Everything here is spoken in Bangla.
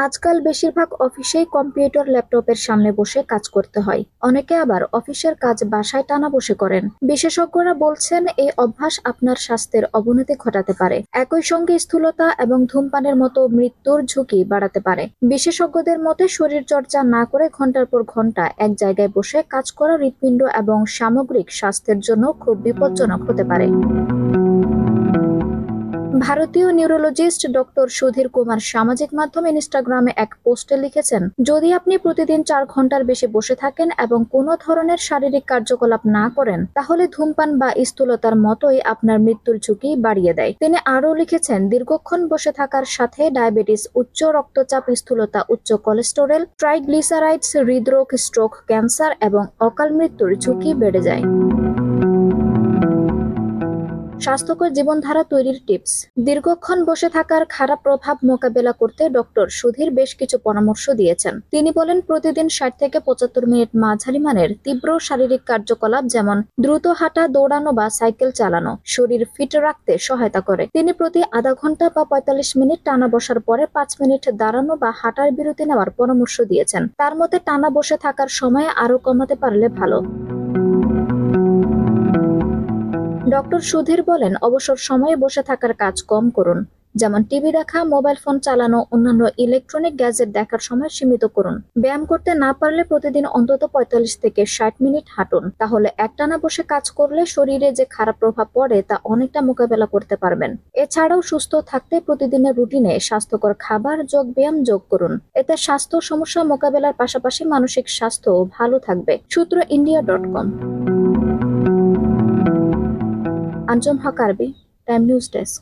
আজকাল বেশিরভাগ অফিসেই কম্পিউটার ল্যাপটপের সামনে বসে কাজ করতে হয়। অনেকে আবার অফিসের কাজ বাসায় টানা বসে করেন। বিশেষজ্ঞরা বলছেন এই অভ্যাস আপনার স্বাস্থ্যের অবনতি ঘটাতে পারে, একই সঙ্গে স্থূলতা এবং ধূমপানের মতো মৃত্যুর ঝুঁকি বাড়াতে পারে। বিশেষজ্ঞদের মতে শরীরচর্চা না করে ঘন্টার পর ঘন্টা এক জায়গায় বসে কাজ করা হৃৎপিণ্ড এবং সামগ্রিক স্বাস্থ্যের জন্য খুব বিপজ্জনক হতে পারে। ভারতীয় নিউরোলজিস্ট ডক্টর সুধীর কুমার সামাজিক মাধ্যম ইনস্টাগ্রামে এক পোস্টে লিখেছেন, যদি আপনি প্রতিদিন 4 ঘন্টার বেশি বসে থাকেন এবং কোনো ধরনের শারীরিক কার্যকলাপ না করেন, তাহলে ধূমপান বা স্থূলতার মতোই আপনার মৃত্যুর ঝুঁকি বাড়িয়ে দেয়। তিনি আরও লিখেছেন, দীর্ঘক্ষণ বসে থাকার সাথে ডায়াবেটিস, উচ্চ রক্তচাপ, স্থূলতা, উচ্চ কোলেস্টেরল, ট্রাইগ্লিসারাইডস, হৃদরোগ, স্ট্রোক, ক্যান্সার এবং অকাল মৃত্যুর ঝুঁকি বেড়ে যায়। স্বাস্থ্যকর জীবনধারা তৈরির টিপস। দীর্ঘক্ষণ বসে থাকার খারাপ প্রভাব মোকাবেলা করতে ডক্টর সুধীর বেশ কিছু পরামর্শ দিয়েছেন। তিনি বলেন, প্রতিদিন 60 থেকে 75 মিনিট মাঝারি মানের তীব্র শারীরিক কার্যকলাপ যেমন দ্রুত হাঁটা, দৌড়ানো বা সাইকেল চালানো শরীর ফিট রাখতে সহায়তা করে। তিনি প্রতি আধা ঘন্টা বা 45 মিনিট টানা বসার পরে 5 মিনিট দাঁড়ানো বা হাঁটার বিরতি নেওয়ার পরামর্শ দিয়েছেন। তার মতে টানা বসে থাকার সময় আরও কমাতে পারলে ভালো। ডক্টর সুধীর বলেন, অবসর সময়ে বসে থাকার কাজ কম করুন, যেমন টিভি দেখা, মোবাইল ফোন চালানো, অন্যান্য ইলেকট্রনিক গ্যাজেট দেখার সময় সীমিত করুন। ব্যায়াম করতে না পারলে প্রতিদিন অন্তত 45 থেকে 60 মিনিট হাঁটুন, তাহলে একটানা বসে কাজ করলে শরীরে যে খারাপ প্রভাব পড়ে তা অনেকটা মোকাবেলা করতে পারবেন। এছাড়াও সুস্থ থাকতে প্রতিদিনের রুটিনে স্বাস্থ্যকর খাবার, যোগ ব্যায়াম যোগ করুন। এতে স্বাস্থ্য সমস্যা মোকাবেলার পাশাপাশি মানসিক স্বাস্থ্য ভালো থাকবে। সূত্র india.com। আঞ্জুম হক আরবি, টাইম নিউজ ডেস্ক।